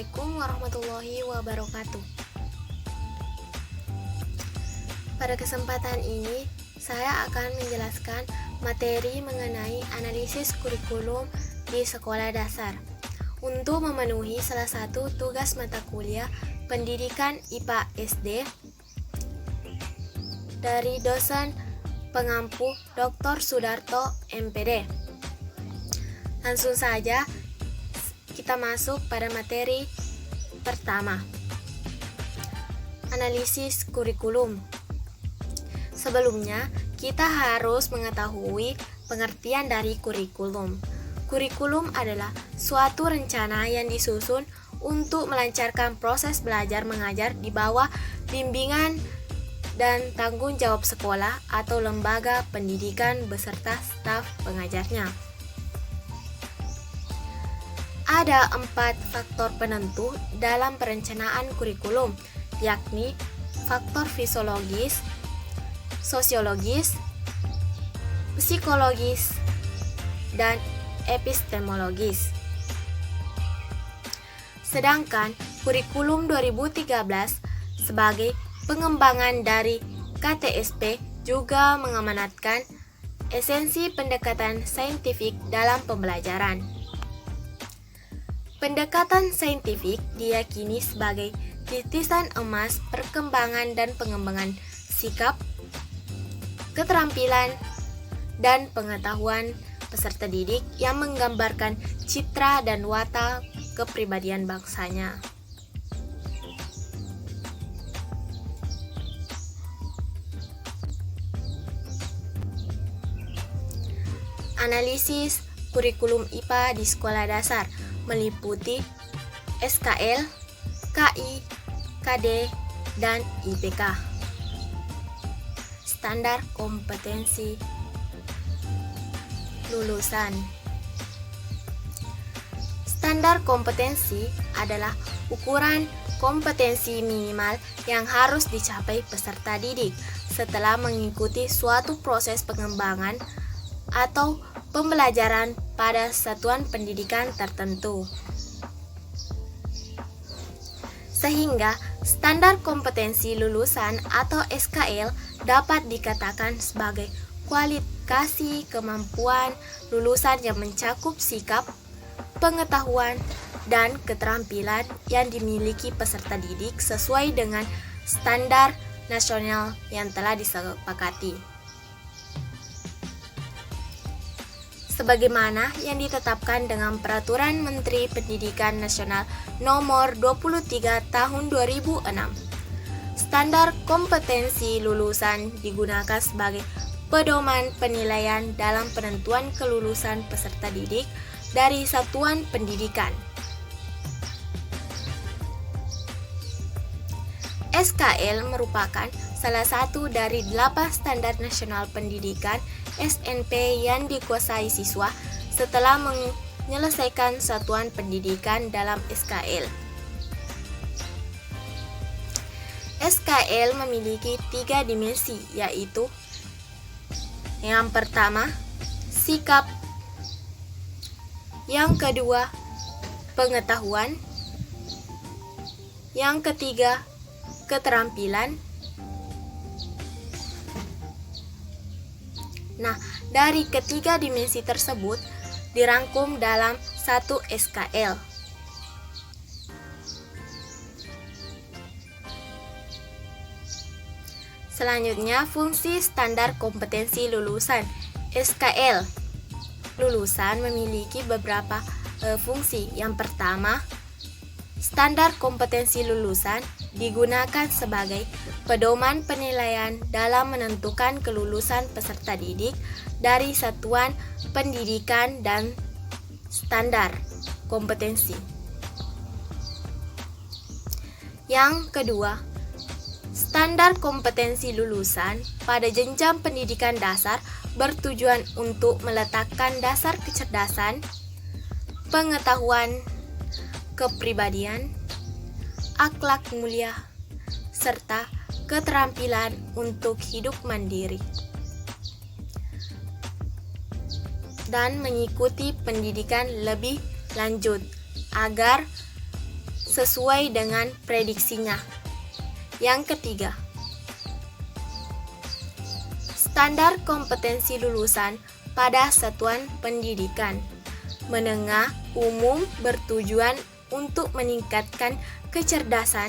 Assalamualaikum warahmatullahi wabarakatuh. Pada kesempatan ini, saya akan menjelaskan materi mengenai analisis kurikulum di sekolah dasar untuk memenuhi salah satu tugas mata kuliah pendidikan IPA SD dari dosen pengampu Dr. Sudarto MPD. Langsung saja kita masuk pada materi pertama, analisis kurikulum. Sebelumnya, kita harus mengetahui pengertian dari kurikulum. Kurikulum adalah suatu rencana yang disusun untuk melancarkan proses belajar mengajar di bawah bimbingan dan tanggung jawab sekolah atau lembaga pendidikan beserta staf pengajarnya. Ada 4 faktor penentu dalam perencanaan kurikulum, yakni faktor fisiologis, sosiologis, psikologis, dan epistemologis. Sedangkan kurikulum 2013 sebagai pengembangan dari KTSP juga mengamanatkan esensi pendekatan saintifik dalam pembelajaran. Pendekatan saintifik diyakini sebagai titisan emas perkembangan dan pengembangan sikap, keterampilan, dan pengetahuan peserta didik yang menggambarkan citra dan watak kepribadian bangsanya. Analisis kurikulum IPA di sekolah dasar meliputi SKL, KI, KD, dan IPK. Standar kompetensi lulusan. Standar kompetensi adalah ukuran kompetensi minimal yang harus dicapai peserta didik setelah mengikuti suatu proses pengembangan atau pembelajaran pada satuan pendidikan tertentu. Sehingga standar kompetensi lulusan atau SKL dapat dikatakan sebagai kualifikasi kemampuan lulusan yang mencakup sikap, pengetahuan, dan keterampilan yang dimiliki peserta didik sesuai dengan standar nasional yang telah disepakati. Sebagaimana yang ditetapkan dengan Peraturan Menteri Pendidikan Nasional Nomor 23 Tahun 2006. Standar kompetensi lulusan digunakan sebagai pedoman penilaian dalam penentuan kelulusan peserta didik dari satuan pendidikan. SKL merupakan salah satu dari 8 standar nasional pendidikan SNP yang dikuasai siswa setelah menyelesaikan satuan pendidikan dalam SKL. SKL memiliki 3 dimensi, yaitu yang pertama, sikap, yang kedua, pengetahuan, yang ketiga, keterampilan. Nah, dari ketiga dimensi tersebut dirangkum dalam satu SKL. Selanjutnya, fungsi standar kompetensi lulusan SKL. Lulusan memiliki beberapa fungsi. Yang pertama, standar kompetensi lulusan digunakan sebagai pedoman penilaian dalam menentukan kelulusan peserta didik dari satuan pendidikan dan standar kompetensi. Yang kedua, standar kompetensi lulusan pada jenjang pendidikan dasar bertujuan untuk meletakkan dasar kecerdasan, pengetahuan, kepribadian, akhlak mulia, serta keterampilan untuk hidup mandiri dan mengikuti pendidikan lebih lanjut agar sesuai dengan prediksinya. Yang ketiga, standar kompetensi lulusan pada satuan pendidikan menengah umum bertujuan untuk meningkatkan kecerdasan,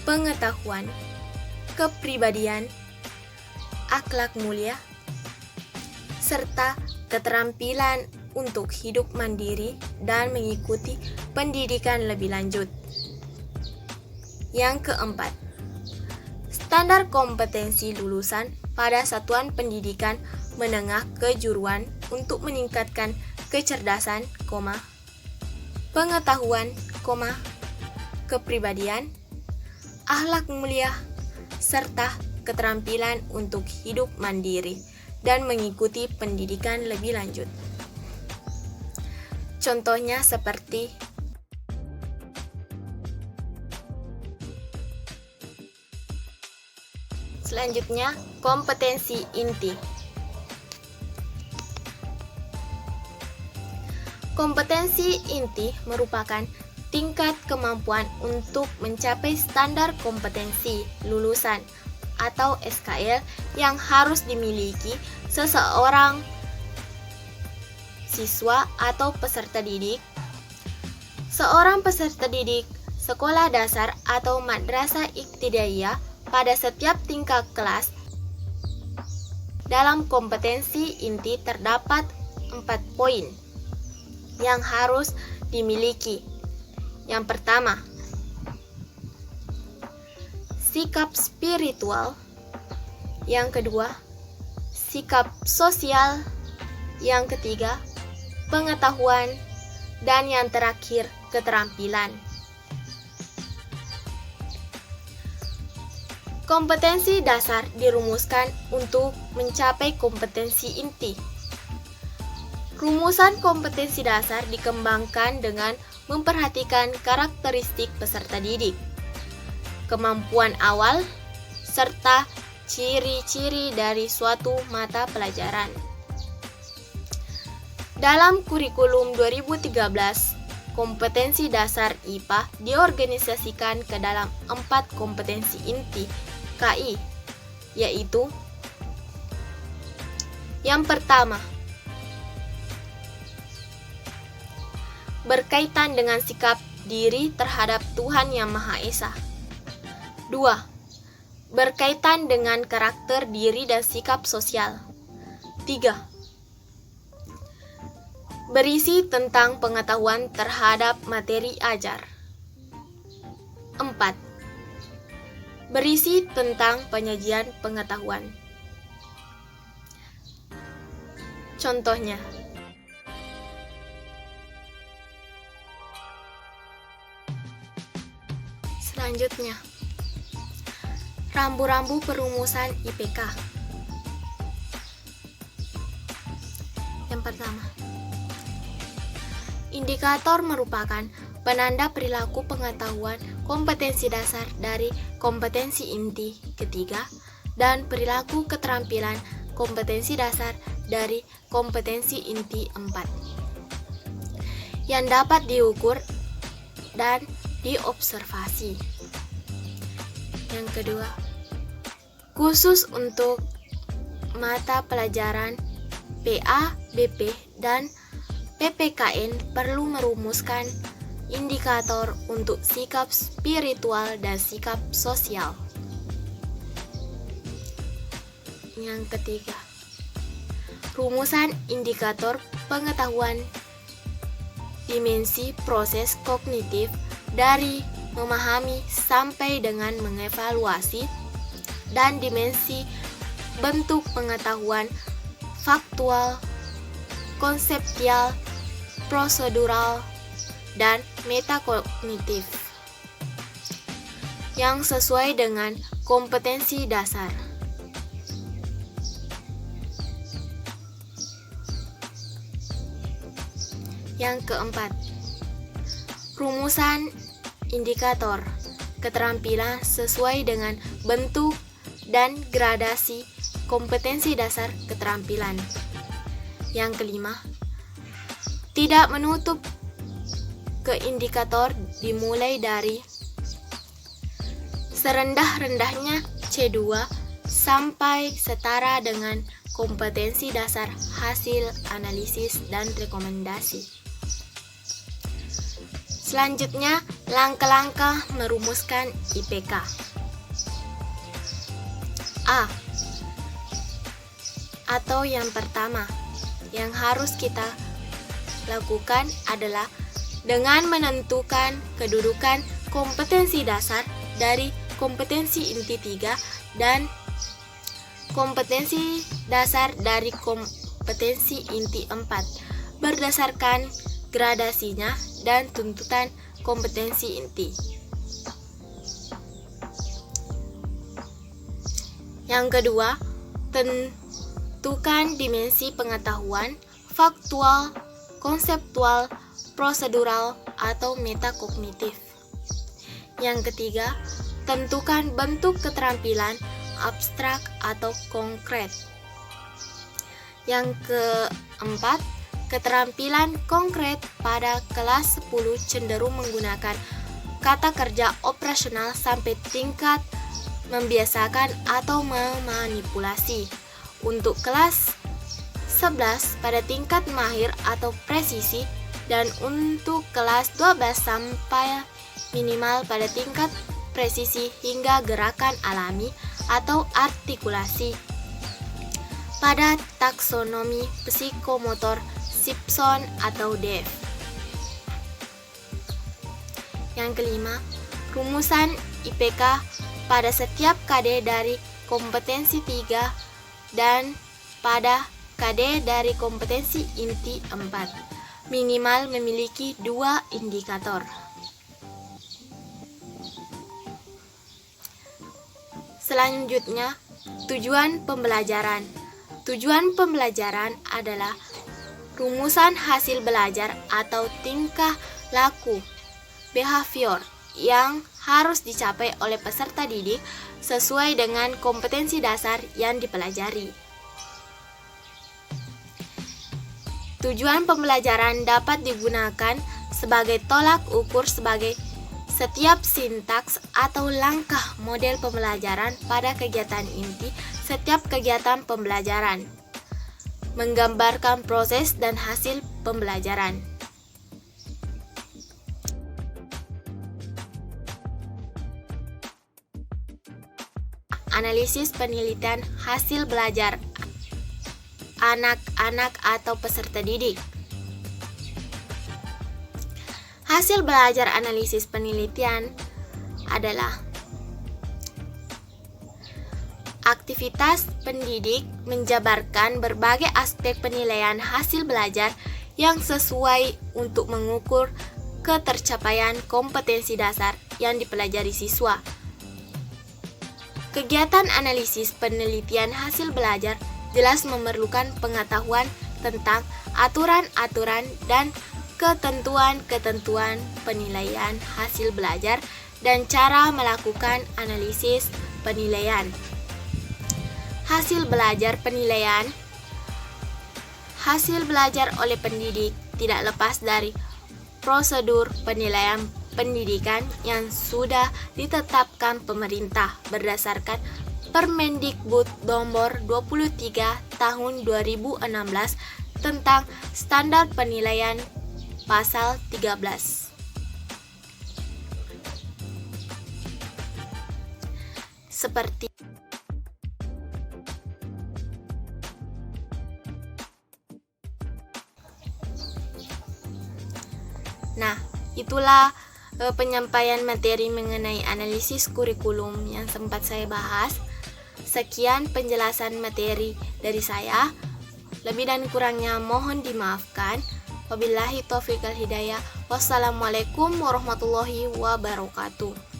pengetahuan, kepribadian, akhlak mulia, serta keterampilan untuk hidup mandiri dan mengikuti pendidikan lebih lanjut. Yang keempat, standar kompetensi lulusan pada satuan pendidikan menengah kejuruan untuk meningkatkan kecerdasan, pengetahuan, kepribadian, akhlak mulia, serta keterampilan untuk hidup mandiri dan mengikuti pendidikan lebih lanjut. Contohnya seperti selanjutnya, kompetensi inti. Kompetensi inti merupakan tingkat kemampuan untuk mencapai standar kompetensi lulusan atau SKL yang harus dimiliki seseorang siswa atau peserta didik. Seorang peserta didik sekolah dasar atau madrasah ibtidaiyah pada setiap tingkat kelas. Dalam kompetensi inti terdapat 4 poin yang harus dimiliki. Yang pertama, sikap spiritual. Yang kedua, sikap sosial. Yang ketiga, pengetahuan. Dan yang terakhir, keterampilan. Kompetensi dasar dirumuskan untuk mencapai kompetensi inti. Rumusan kompetensi dasar dikembangkan dengan memperhatikan karakteristik peserta didik, kemampuan awal, serta ciri-ciri dari suatu mata pelajaran. Dalam kurikulum 2013, kompetensi dasar IPA diorganisasikan ke dalam 4 kompetensi inti KI, yaitu yang pertama, berkaitan dengan sikap diri terhadap Tuhan Yang Maha Esa. 2. Berkaitan dengan karakter diri dan sikap sosial. 3. Berisi tentang pengetahuan terhadap materi ajar. 4. Berisi tentang penyajian pengetahuan. Contohnya, selanjutnya, rambu-rambu perumusan IPK. Yang pertama, indikator merupakan penanda perilaku pengetahuan kompetensi dasar dari kompetensi inti ketiga dan perilaku keterampilan kompetensi dasar dari kompetensi inti 4 yang dapat diukur dan diobservasi. Yang kedua, khusus untuk mata pelajaran PA, BP, dan PPKN perlu merumuskan indikator untuk sikap spiritual dan sikap sosial. Yang ketiga, rumusan indikator pengetahuan dimensi proses kognitif dari memahami sampai dengan mengevaluasi, dan dimensi bentuk pengetahuan faktual, konseptual, prosedural, dan metakognitif yang sesuai dengan kompetensi dasar. Yang keempat, rumusan indikator keterampilan sesuai dengan bentuk dan gradasi kompetensi dasar keterampilan. Yang kelima, tidak menutup ke indikator dimulai dari serendah-rendahnya C2 sampai setara dengan kompetensi dasar hasil analisis dan rekomendasi. Selanjutnya, langkah-langkah merumuskan IPK. A. Atau yang pertama, yang harus kita lakukan adalah dengan menentukan kedudukan kompetensi dasar dari kompetensi inti 3 dan kompetensi dasar dari kompetensi inti 4 berdasarkan gradasinya dan tuntutan kompetensi inti. Yang kedua, tentukan dimensi pengetahuan, faktual, konseptual, prosedural, atau metakognitif. Yang ketiga, tentukan bentuk keterampilan abstrak atau konkret. Yang keempat, keterampilan konkret pada kelas 10 cenderung menggunakan kata kerja operasional sampai tingkat membiasakan atau memanipulasi. Untuk kelas 11 pada tingkat mahir atau presisi, dan untuk kelas 12 sampai minimal pada tingkat presisi hingga gerakan alami atau artikulasi. Pada taksonomi psikomotor Simpson atau Dev. Yang kelima, rumusan IPK pada setiap KD dari kompetensi 3 dan pada KD dari kompetensi inti 4 minimal memiliki 2 indikator. Selanjutnya, tujuan pembelajaran. Tujuan pembelajaran adalah rumusan hasil belajar atau tingkah laku behavior yang harus dicapai oleh peserta didik sesuai dengan kompetensi dasar yang dipelajari. Tujuan pembelajaran dapat digunakan sebagai tolak ukur sebagai setiap sintaks atau langkah model pembelajaran pada kegiatan inti setiap kegiatan pembelajaran, menggambarkan proses dan hasil pembelajaran. Analisis penelitian hasil belajar anak-anak atau peserta didik. Hasil belajar analisis penelitian adalah aktivitas pendidik menjabarkan berbagai aspek penilaian hasil belajar yang sesuai untuk mengukur ketercapaian kompetensi dasar yang dipelajari siswa. Kegiatan analisis penelitian hasil belajar jelas memerlukan pengetahuan tentang aturan-aturan dan ketentuan-ketentuan penilaian hasil belajar dan cara melakukan analisis penilaian. Hasil belajar penilaian. Hasil belajar oleh pendidik tidak lepas dari prosedur penilaian pendidikan yang sudah ditetapkan pemerintah berdasarkan Permendikbud nomor 23 tahun 2016 tentang standar penilaian pasal 13. Seperti Nah, itulah penyampaian materi mengenai analisis kurikulum yang sempat saya bahas. Sekian penjelasan materi dari saya. Lebih dan kurangnya mohon dimaafkan. Wabillahi taufiq wal hidayah. Wassalamualaikum warahmatullahi wabarakatuh.